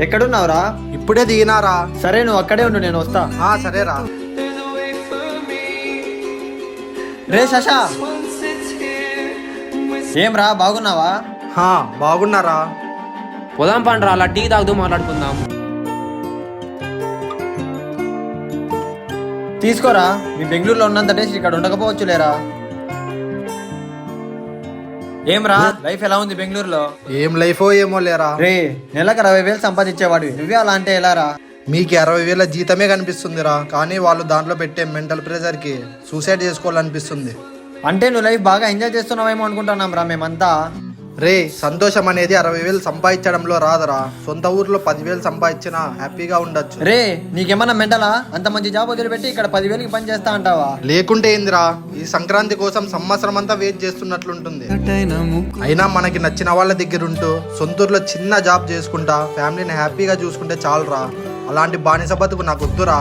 ఎక్కడున్నావురా? ఇప్పుడే దిగినారా? సరే నువ్వు అక్కడే ఉండు, నేను వస్తా. సరేరా. రే శశా, ఏం రా బాగున్నావా? బాగున్నారా? పోదాం పండ్రా, అలా టీ తాగుతూ మాట్లాడుకుందాం. తీసుకోరా, మీ బెంగళూరులో ఉన్నంత టేస్ట్ ఇక్కడ ఉండకపోవచ్చు లేరా. ఏం రా లైఫ్ ఎలా ఉంది బెంగళూరులో? ఏం లైఫో ఏమో లేరా. రే నెలకు 60,000 సంపాదించేవాడివి, నువ్వే అలా అంటే ఎలా రా? మీకు 60,000 జీతమే కనిపిస్తుందిరా, కానీ వాళ్ళు దాంట్లో పెట్టే మెంటల్ ప్రెజర్ కి సూసైడ్ చేసుకోవాలనిపిస్తుంది. అంటే నువ్వు లైఫ్ బాగా ఎంజాయ్ చేస్తున్నావేమో అనుకుంటున్నాం రా మేమంతా. రే, సంతోషం అనేది 60,000 సంపాదించడంలో రాదురా. సొంత ఊర్లో 10,000 సంపాదించినా హ్యాపీగా ఉండొచ్చు. రే నీకేమన్నా మెంటలా? అంత మంచి జాబ్ వదిలిపెట్టి ఇక్కడ 10,000కి పని చేస్తా అంటావా? లేకుంటే ఏందిరా, ఈ సంక్రాంతి కోసం సంవత్సరం అంతా వెయిట్ చేస్తున్నట్లుంటుంది. అయినా మనకి నచ్చిన వాళ్ళ దగ్గర ఉంటూ సొంతూరులో చిన్న జాబ్ చేసుకుంటా ఫ్యామిలీని హ్యాపీగా చూసుకుంటే చాలురా. అలాంటి బానిస బతుకు నాకు వద్దురా.